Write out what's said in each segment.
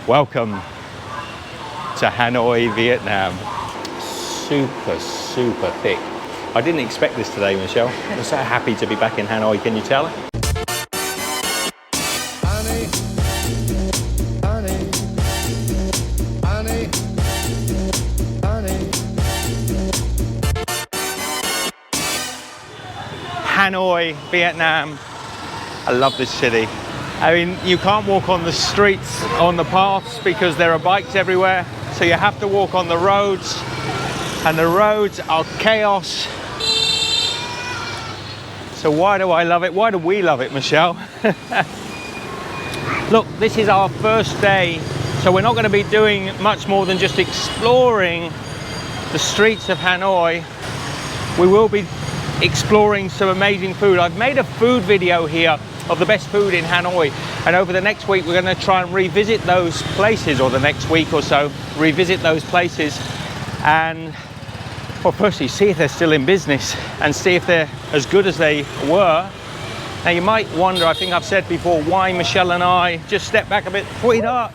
Welcome to Hanoi, Vietnam. Super, super thick. I didn't expect this today, Michelle. I'm so happy to be back in Hanoi, can you tell? Hanoi, Vietnam. I love this city. I mean, you can't walk on the streets, on the paths, because there are bikes everywhere. So you have to walk on the roads, and the roads are chaos. So why do I love it? Why do we love it, Michelle? Look, this is our first day, so we're not going to be doing much more than just exploring the streets of Hanoi. We will be exploring some amazing food. I've made a food video here of the best food in Hanoi, and over the next week we're going to try and revisit those places, or the next week or so revisit those places, and well, firstly see if they're still in business and see if they're as good as they were. Now you might wonder, I think I've said before, why Michelle and I just step back a bit, sweetheart,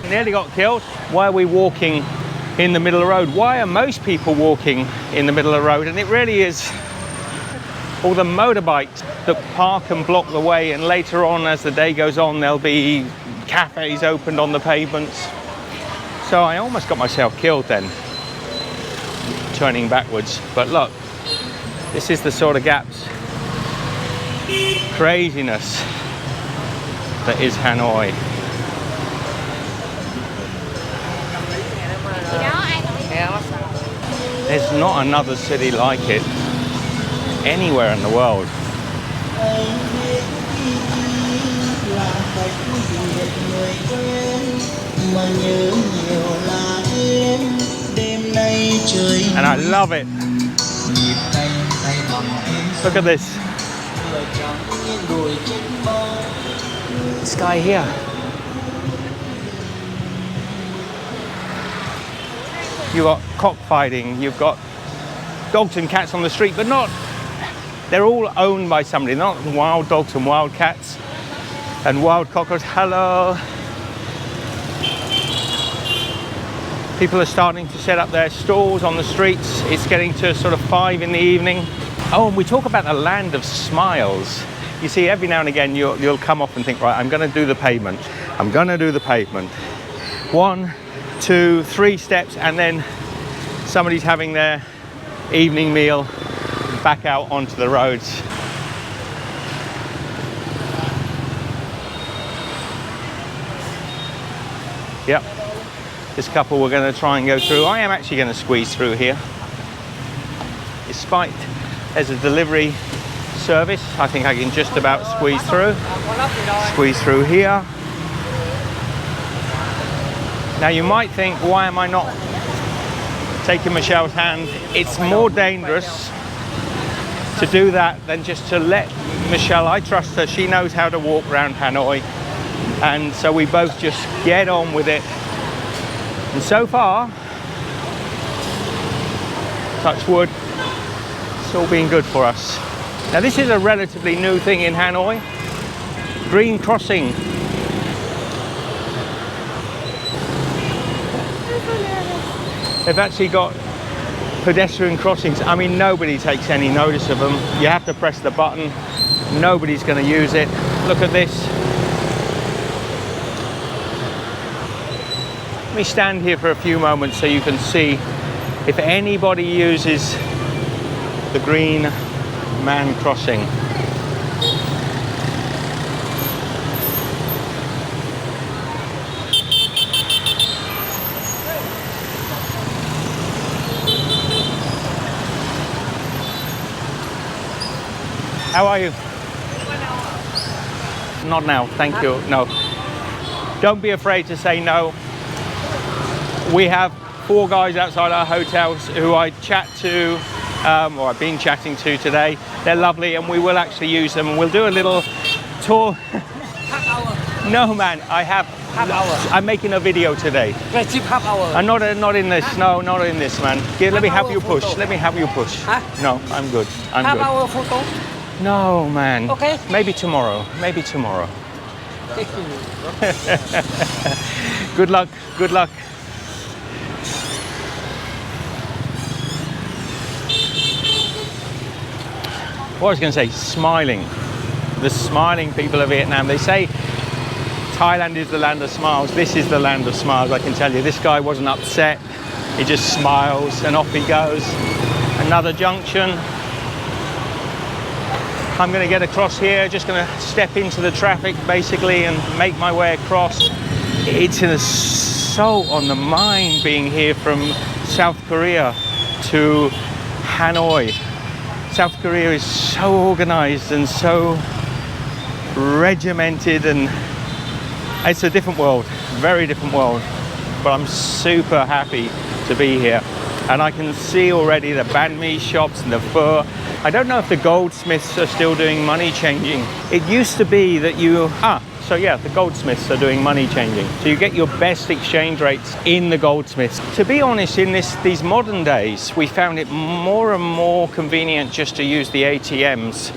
nearly got killed. Why are we walking in the middle of the road? Why are most people walking in the middle of the road? And it really is all the motorbikes that park and block the way, and later on as the day goes on there'll be cafes opened on the pavements. So I almost got myself killed then, turning backwards. But look, this is the sort of gaps, craziness that is Hanoi. There's not another city like it anywhere in the world. And I love it. Look at this. This guy here. You've got cockfighting, you've got dogs and cats on the street, but not, they're all owned by somebody, not wild dogs and wild cats and wild cockroaches. Hello. People are starting to set up their stalls on the streets. It's getting to sort of 5 in the evening. Oh, and we talk about the land of smiles. You see, every now and again you'll come off and think, right, I'm going to do the pavement. I'm going to do the pavement. 1, 2, 3 steps, and then somebody's having their evening meal back out onto the roads. Yep, this couple we're going to try and go through. I am actually going to squeeze through here. Despite there's a delivery service, I think I can just about squeeze through. Squeeze through here. Now you might think, why am I not taking Michelle's hand? It's more dangerous to do that than just to let Michelle, I trust her, she knows how to walk around Hanoi, and so we both just get on with it. And so far, touch wood, it's all been good for us. Now this is a relatively new thing in Hanoi, green crossing. They've actually got pedestrian crossings. I mean, nobody takes any notice of them. You have to press the button. Nobody's going to use it. Look at this. Let me stand here for a few moments so you can see if anybody uses the green man crossing. How are you? Not now, thank you. No. Don't be afraid to say no. We have 4 guys outside our hotels who I chat to, or I've been chatting to today. They're lovely, and we will actually use them. We'll do a little tour. Half hour. No, man, I have half hour. I'm making a video today. Let's keep half hour. I'm not in this. No, not in this, man. Here, let me help you push. Photo. Let me help you push. Huh? No, I'm good. I'm half good. hour photo. No, man. Okay. Maybe tomorrow. Maybe tomorrow. Good luck, good luck. What I was going to say, smiling. The smiling people of Vietnam. They say Thailand is the land of smiles. This is the land of smiles, I can tell you. This guy wasn't upset. He just smiles and off he goes. Another junction. I'm going to get across here, just going to step into the traffic basically and make my way across. It's so on the mind being here from South Korea to Hanoi. South Korea is so organized and so regimented, and it's a different world, very different world. But I'm super happy to be here. And I can see already the Banh Mi shops and the pho. I don't know if the goldsmiths are still doing money changing. It used to be that so yeah, the goldsmiths are doing money changing. So you get your best exchange rates in the goldsmiths. To be honest, in these modern days, we found it more and more convenient just to use the ATMs.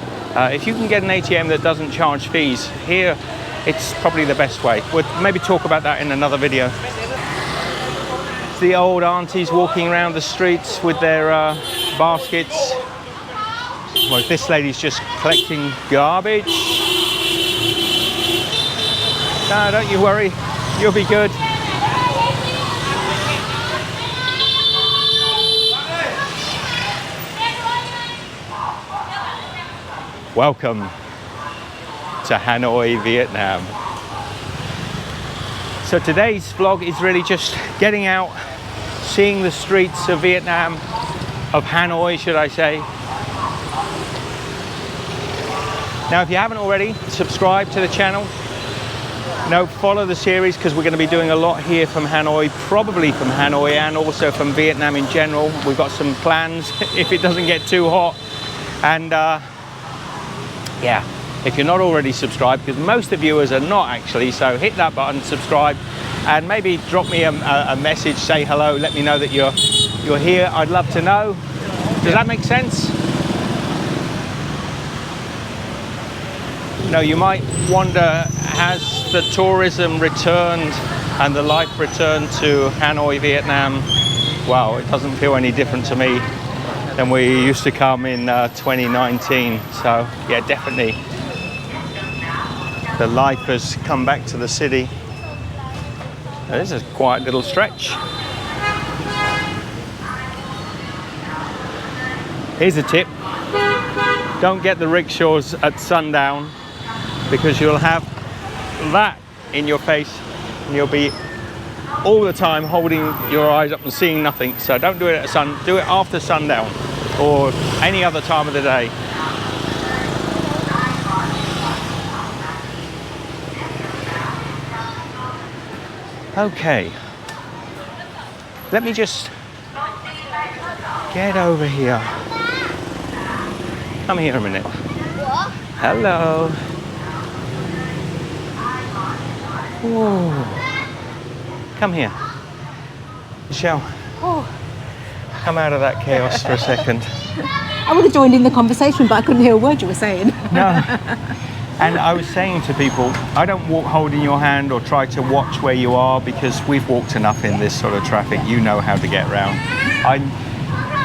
If you can get an ATM that doesn't charge fees, here it's probably the best way. We'll maybe talk about that in another video. It's the old aunties walking around the streets with their baskets. Well, this lady's just collecting garbage. No, don't you worry, you'll be good. Welcome to Hanoi, Vietnam. So today's vlog is really just getting out, seeing the streets of Vietnam, of Hanoi, should I say. Now, if you haven't already, subscribe to the channel. Follow the series, because we're going to be doing a lot here from Hanoi, probably from Hanoi and also from Vietnam in general. We've got some plans if it doesn't get too hot. And yeah, if you're not already subscribed, because most of viewers are not actually, so hit that button, subscribe, and maybe drop me a message, say hello, let me know that you're here. I'd love to know. Does that make sense? You might wonder, has the tourism returned and the life returned to Hanoi, Vietnam? Well, it doesn't feel any different to me than we used to come in 2019. So yeah, definitely the life has come back to the city. This is a quiet little stretch. Here's a tip. Don't get the rickshaws at sundown, because you'll have that in your face and you'll be all the time holding your eyes up and seeing nothing. So don't do it at do it after sundown or any other time of the day. Okay, let me just get over here. Come here a minute. What? Hello. Whoa. Come here. Michelle. Oh. Come out of that chaos for a second. I would have joined in the conversation, but I couldn't hear a word you were saying. No. And I was saying to people, I don't walk holding your hand or try to watch where you are, because we've walked enough in this sort of traffic. You know how to get around. I'm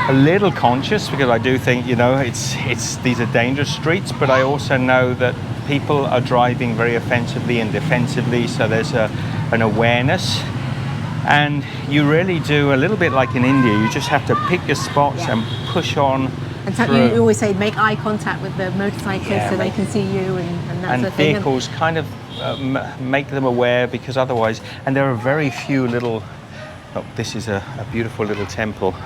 a little conscious because I do think, these are dangerous streets, but I also know that people are driving very offensively and defensively, so there's an awareness. And you really do, a little bit like in India, you just have to pick your spots and push on. And so you always say make eye contact with the motorcyclists so they can see you and that sort of thing. Vehicles kind of make them aware, because otherwise, and there are very few little, this is a beautiful little temple.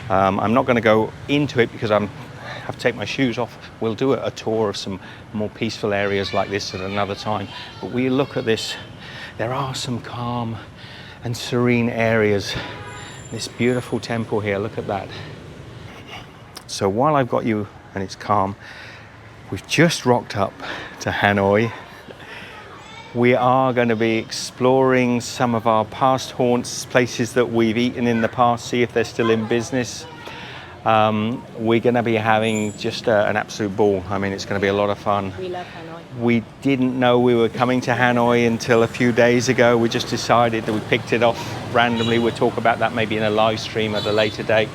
I'm not going to go into it because I have to take my shoes off. We'll do a tour of some more peaceful areas like this at another time. But we look at this, there are some calm and serene areas. This beautiful temple here, look at that. So while I've got you and it's calm, we've just rocked up to Hanoi. We are going to be exploring some of our past haunts, places that we've eaten in the past, see if they're still in business. We're going to be having just an absolute ball. I mean, it's going to be a lot of fun. We love Hanoi. We didn't know we were coming to Hanoi until a few days ago. We just decided that we picked it off randomly. We'll talk about that maybe in a live stream at a later date.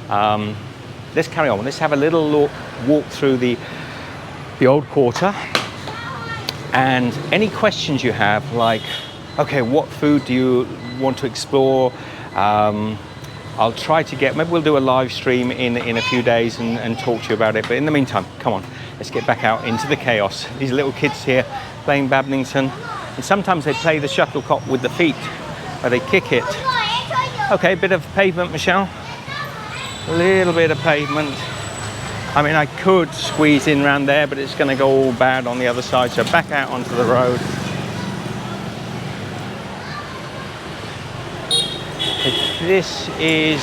Let's carry on. Let's have a little walk through the old quarter. And any questions you have, like, okay, what food do you want to explore? I'll try to maybe we'll do a live stream in a few days and talk to you about it. But in the meantime, come on, let's get back out into the chaos. These little kids here playing badminton. And sometimes they play the shuttlecock with the feet, where they kick it. Okay, a bit of pavement, Michelle. A little bit of pavement. I mean, I could squeeze in around there, but it's going to go all bad on the other side. So back out onto the road. If this is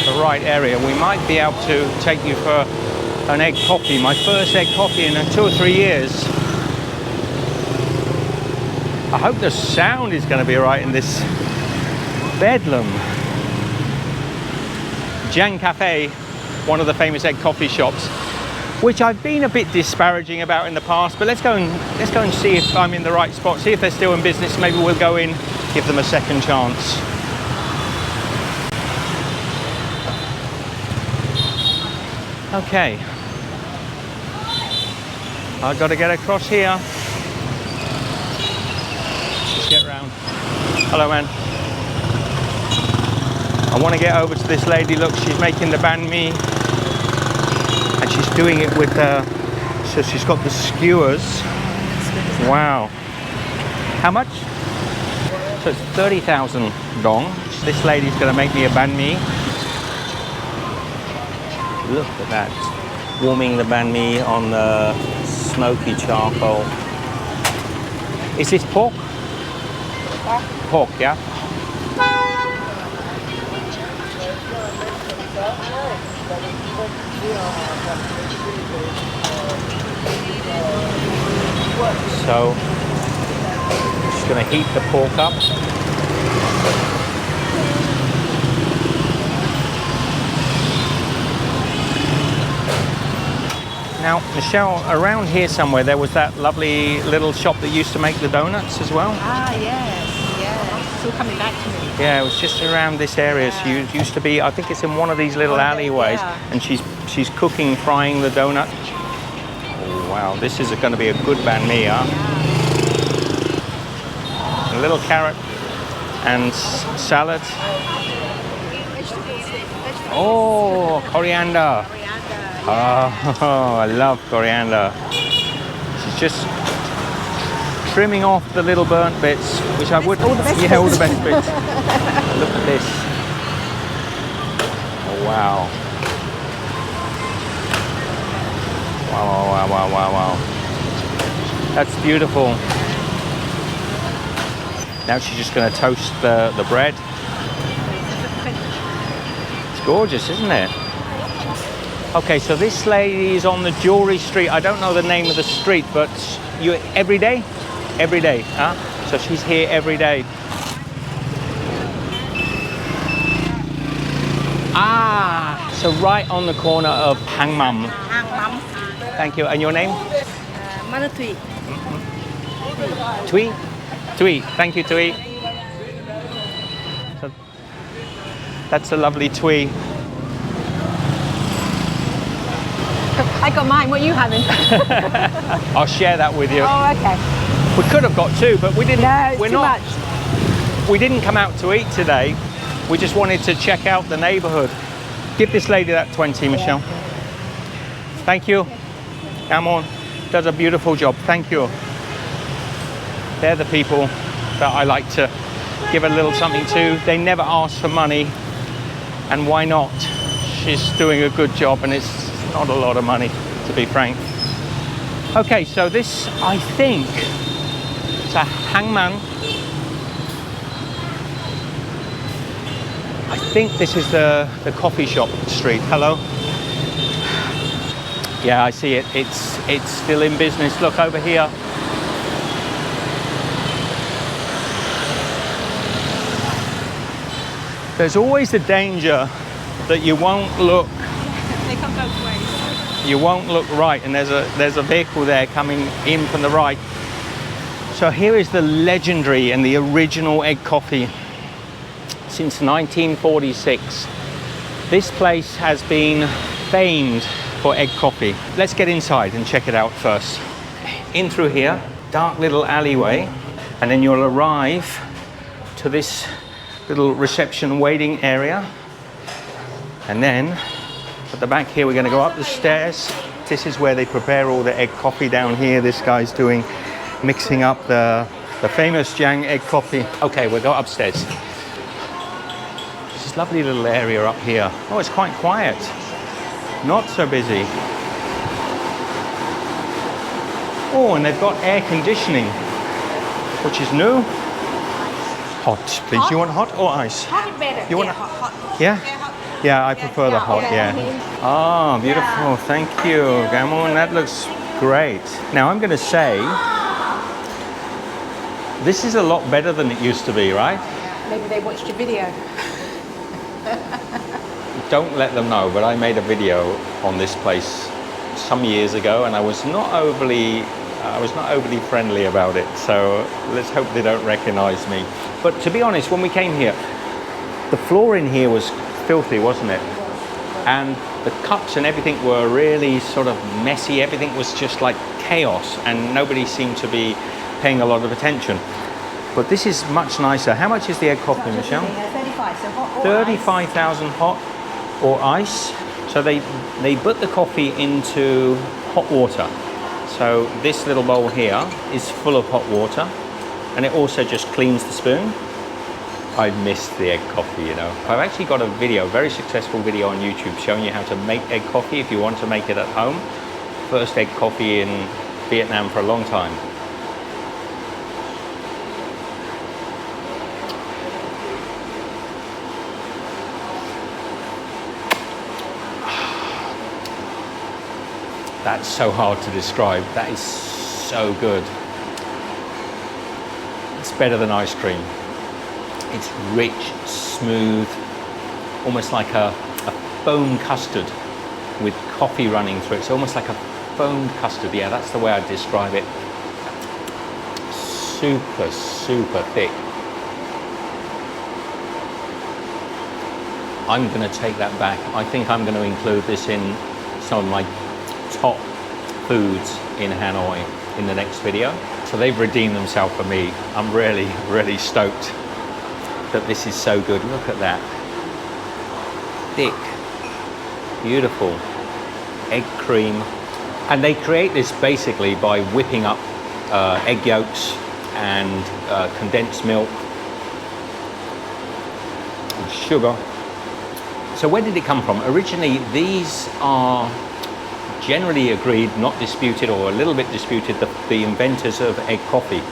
the right area, we might be able to take you for an egg coffee. My first egg coffee in 2 or 3 years. I hope the sound is going to be right in this bedlam. Jiang Cafe, one of the famous egg coffee shops, which I've been a bit disparaging about in the past, but let's go and see if I'm in the right spot, see if they're still in business. Maybe we'll go in, give them a second chance. Okay, I've got to get across here. Let's get round. Hello, man. I want to get over to this lady. Look, she's making the banh mi, and she's doing it with so she's got the skewers. Wow. How much? So it's 30,000 dong. This lady's going to make me a banh mi. Look at that. Warming the banh mi on the smoky charcoal. Is this pork? Pork, yeah? So, just going to heat the pork up. Now, Michelle, around here somewhere there was that lovely little shop that used to make the donuts as well. Ah, yes, yes. It's all coming back to me. Yeah, it was just around this area. Yeah. She used to be, I think it's in one of these little alleyways, yeah. and she's cooking, frying the donut. Oh, wow, this is going to be a good banh mi, huh? Yeah. A little carrot and salad. Oh, coriander. Oh, I love coriander. She's just trimming off the little burnt bits, which I would. All the best yeah, all the bits. best bits. Look at this. Oh, wow. Wow, wow, wow, wow, wow. That's beautiful. Now she's just going to toast the bread. It's gorgeous, isn't it? Okay, so this lady is on the jewelry street. I don't know the name of the street, but you every day? Every day, huh? So she's here every day. Ah, so right on the corner of Hang Mam. Thank you. And your name? Manatui. Tui? Tui. Thank you, Tui. So that's a lovely Tui. I got mine. What are you having? I'll share that with you. Oh, okay. We could have got two, but we didn't. No, it's we're too not. much. We didn't come out to eat today. We just wanted to check out the neighborhood. Give this lady that 20, Michelle. Thank you. Come on. Does a beautiful job. Thank you. They're the people that I like to give a little something to. They never ask for money. And why not? She's doing a good job, and it's not a lot of money, to be frank. Okay, so this, I think, it's a hangman. I think this is the coffee shop street. Hello? Yeah, I see it. It's still in business. Look over here. There's always the danger that you won't look They come both ways. you won't look right, and there's a vehicle there coming in from the right. So here is the legendary and the original egg coffee since 1946. This place has been famed for egg coffee. Let's get inside and check it out first. In through here, dark little alleyway, and then you'll arrive to this little reception waiting area. And then at the back here, we're going to go up the stairs. This is where they prepare all the egg coffee down here. This guy's mixing up the famous Jang egg coffee. Okay, we'll go upstairs. This lovely little area up here. Oh, it's quite quiet. Not so busy. Oh, and they've got air conditioning, which is new. Hot, please. Hot? You want hot or ice? Hot is better. You want yeah, hot. Yeah? hot. Yeah, I prefer the hot, yeah. Oh, beautiful. Thank you, Gamon. That looks great. Now, I'm going to say, this is a lot better than it used to be, right? Maybe they watched your video. Don't let them know, but I made a video on this place some years ago, and I was not overly friendly about it. So let's hope they don't recognize me. But to be honest, when we came here, the floor in here was filthy, wasn't it? And the cups and everything were really sort of messy. Everything was just like chaos, and nobody seemed to be paying a lot of attention. But this is much nicer. How much is the egg coffee, Michelle? 35, so hot or 35,000 hot or ice. So they put the coffee into hot water. So this little bowl here is full of hot water, and it also just cleans the spoon. I missed the egg coffee, you know. I've actually got a video, very successful video on YouTube showing you how to make egg coffee if you want to make it at home. First egg coffee in Vietnam for a long time. That's so hard to describe. That is so good. It's better than ice cream. It's rich, smooth, almost like a foam custard with coffee running through it. It's almost like a foamed custard. Yeah, that's the way I'd describe it. Super, super thick. I'm going to take that back. I think I'm going to include this in some of my top foods in Hanoi in the next video. So they've redeemed themselves for me. I'm really, really stoked that this is so good. Look at that. Thick, beautiful egg cream. And they create this basically by whipping up egg yolks and condensed milk and sugar. So where did it come from? Originally, these are generally agreed, not disputed, or a little bit disputed, the inventors of egg coffee.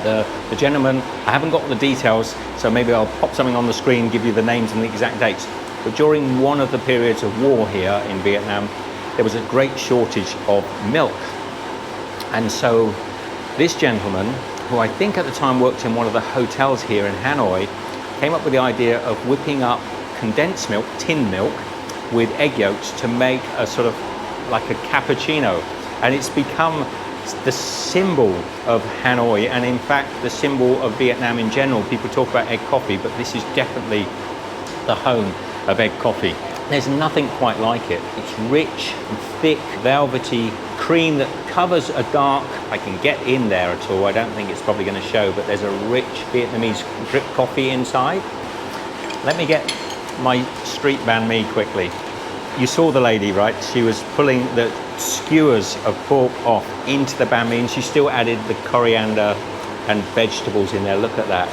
The gentleman, I haven't got the details, so maybe I'll pop something on the screen, give you the names and the exact dates. But during one of the periods of war here in Vietnam, there was a great shortage of milk. And so this gentleman, who I think at the time worked in one of the hotels here in Hanoi, came up with the idea of whipping up condensed milk, tin milk, with egg yolks to make a sort of like a cappuccino. And it's become the symbol of Hanoi, and in fact the symbol of Vietnam in general. People talk about egg coffee, but this is definitely the home of egg coffee. There's nothing quite like it. It's rich and thick, velvety cream that covers a dark, I can get in there at all, I don't think it's probably going to show, but there's a rich Vietnamese drip coffee inside. Let me get my street banh mi quickly. You saw the lady, right? She was pulling the skewers of pork off into the banh mi, and she still added the coriander and vegetables in there. Look at that.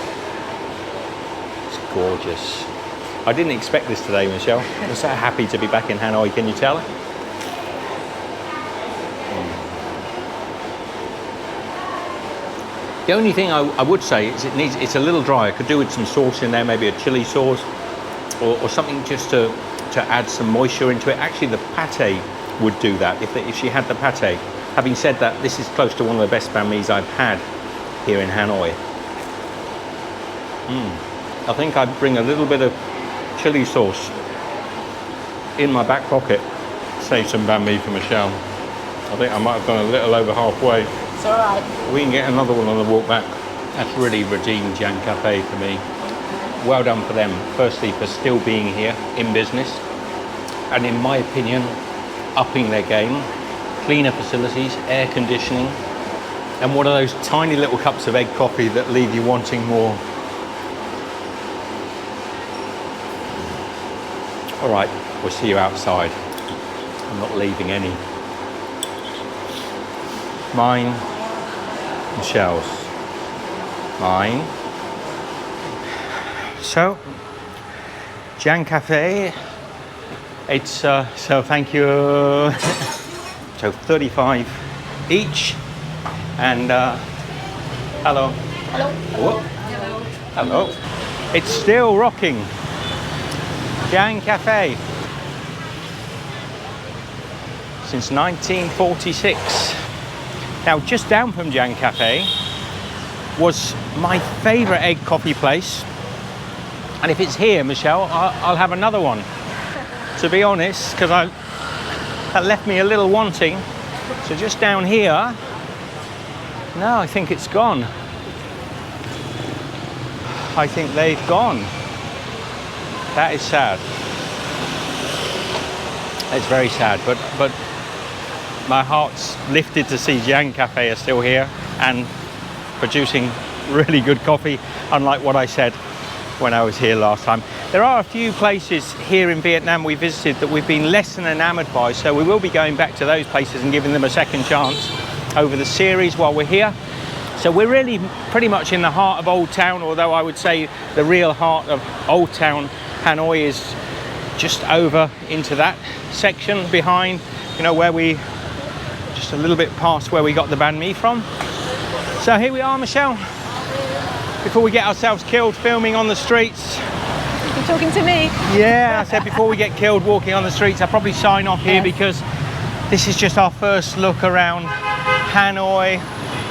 It's gorgeous. I didn't expect this today, Michelle. I'm so happy to be back in Hanoi, can you tell? The only thing I would say is it's a little dry. I could do with some sauce in there, maybe a chili sauce or something just to add some moisture into it. Actually, the pate would do that if she had the pate. Having said that, this is close to one of the best banh mi's I've had here in Hanoi. I think I'd bring a little bit of chili sauce in my back pocket. Save some banh mi for Michelle. I think I might have gone a little over halfway. It's all right. We can get another one on the walk back. That's really redeemed Jan Cafe for me. Well done for them, firstly for still being here in business, and in my opinion, upping their game. Cleaner facilities, air conditioning, and one of those tiny little cups of egg coffee that leave you wanting more. All right, we'll see you outside. I'm not leaving any. Mine, Michelle's. Mine. So, Jan Cafe. It's so thank you. So 35 each, and hello. Hello. Whoa. Hello. It's still rocking. Jan Cafe since 1946. Now, just down from Jan Cafe was my favourite egg coffee place, and if it's here, Michelle, I'll have another one. To be honest, because that left me a little wanting. So just down here, no, I think it's gone. I think they've gone. That is sad. It's very sad, but my heart's lifted to see Jan Cafe are still here and producing really good coffee, unlike what I said when I was here last time. There are a few places here in Vietnam we visited that we've been less than enamored by, so we will be going back to those places and giving them a second chance over the series while we're here. So we're really pretty much in the heart of Old Town, although I would say the real heart of Old Town Hanoi is just over into that section behind, you know, where we, just a little bit past where we got the banh mi from. So here we are, Michelle, before we get ourselves killed filming on the streets. You're talking to me? Yeah, I said before we get killed walking on the streets, I'll probably sign off here because this is just our first look around Hanoi.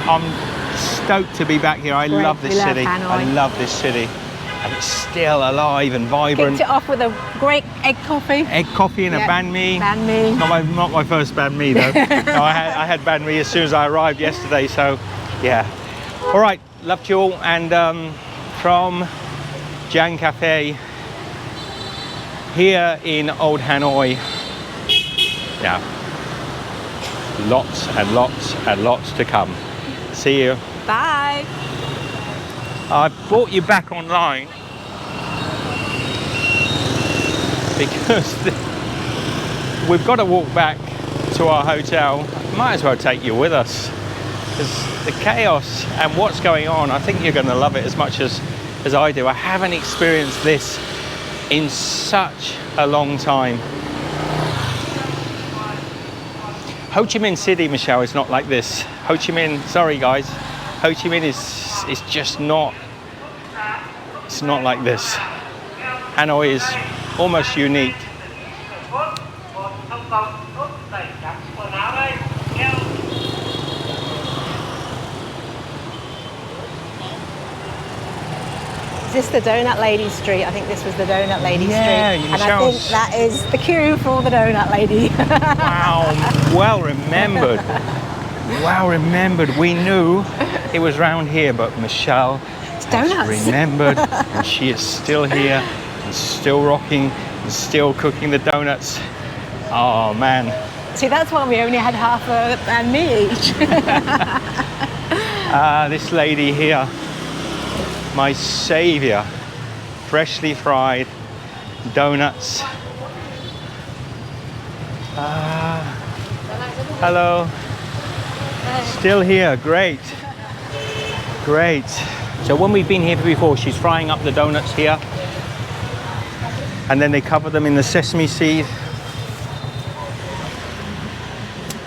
I'm stoked to be back here. I love this city. I love this city. And it's still alive and vibrant. Kicked it off with a great egg coffee. Egg coffee and a banh mi. Banh mi. Not my first banh mi though. No, I had banh mi as soon as I arrived yesterday, so yeah. All right, loved you all, and from Jan Cafe here in Old Hanoi. Yeah, lots and lots and lots to come. See you. Bye. I brought you back online because we've got to walk back to our hotel. Might as well take you with us, because the chaos and what's going on, I think you're going to love it as much as I do. I haven't experienced this in such a long time. Ho Chi Minh City, Michelle, is not like this. Ho Chi Minh, sorry guys, Ho Chi Minh is just not, it's not like this. Hanoi is almost unique. Is this the Donut Lady Street? I think this was the Donut Lady Street. And I think that is the queue for the Donut Lady. Wow, well remembered. Well remembered. We knew it was round here, but Michelle has remembered, and she is still here and still rocking and still cooking the donuts. Oh man. See, that's why we only had half a banh mi each. This lady here, my saviour, freshly fried donuts. Hello. Still here, great. Great. So when we've been here before, she's frying up the donuts here, and then they cover them in the sesame seed.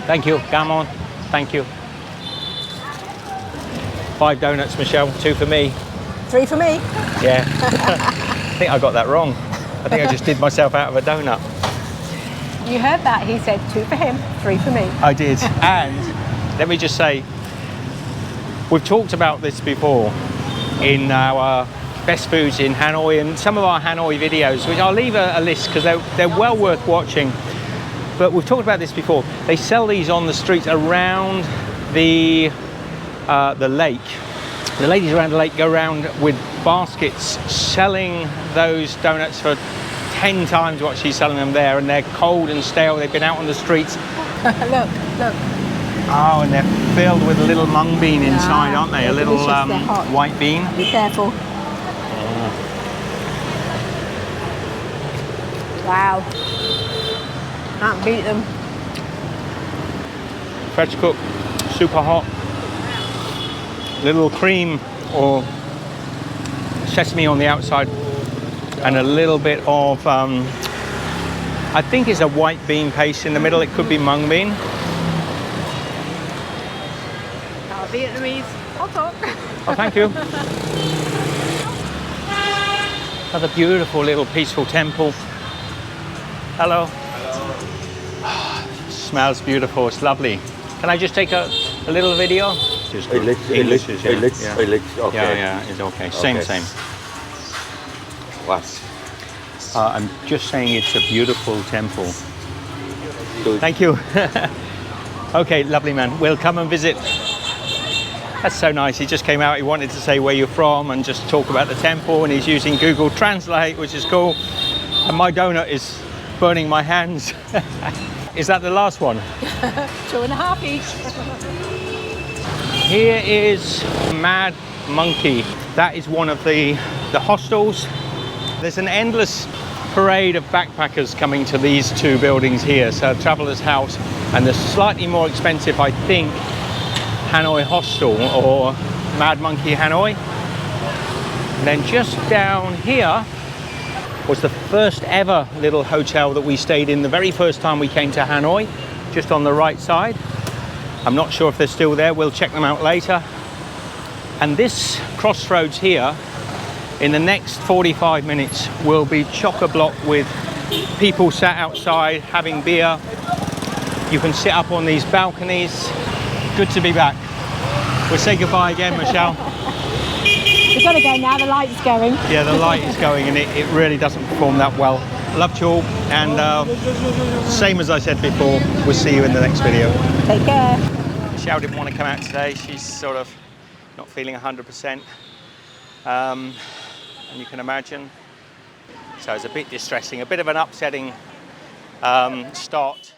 Thank you, come on, thank you. 5 donuts, Michelle, 2 for me. 3 for me. Yeah, I think I got that wrong. I think I just did myself out of a donut. You heard that, he said 2 for him, 3 for me. I did, and let me just say, we've talked about this before in our best foods in Hanoi, and some of our Hanoi videos, which I'll leave a list because they're well worth watching. But we've talked about this before. They sell these on the streets around the lake. The ladies around the lake go around with baskets selling those donuts for 10 times what she's selling them there, and they're cold and stale. They've been out on the streets. Look. Oh, and they're filled with a little mung bean inside, aren't they? A little white bean. Be careful. Wow. Can't beat them. Fresh cooked, super hot. Little cream or sesame on the outside, and a little bit of, I think it's a white bean paste in the middle. It could be mung bean. Our Vietnamese hot dog. Oh, thank you. Another beautiful little peaceful temple. Hello. Smells beautiful. It's lovely. Can I just take a little video? Just English is, yeah. Okay. Yeah, it's okay. Same. What? I'm just saying it's a beautiful temple. Good. Thank you. Okay, lovely man. We'll come and visit. That's so nice. He just came out. He wanted to say where you're from and just talk about the temple, and he's using Google Translate, which is cool. And my donut is burning my hands. Is that the last one? 2.5 each. Here is Mad Monkey. That is one of the hostels. There's an endless parade of backpackers coming to these two buildings here. So Traveller's House and the slightly more expensive, I think, Hanoi Hostel or Mad Monkey Hanoi. And then just down here was the first ever little hotel that we stayed in the very first time we came to Hanoi, just on the right side. I'm not sure if they're still there. We'll check them out later. And this crossroads here, in the next 45 minutes, will be chock-a-block with people sat outside having beer. You can sit up on these balconies. Good to be back. We'll say goodbye again, Michelle. We've got to go now, the light's going. Yeah, the light is going and it really doesn't perform that well. Loved you all, and same as I said before, we'll see you in the next video. Take care. Michelle didn't want to come out today. She's sort of not feeling 100%. And you can imagine. So it's a bit distressing, a bit of an upsetting start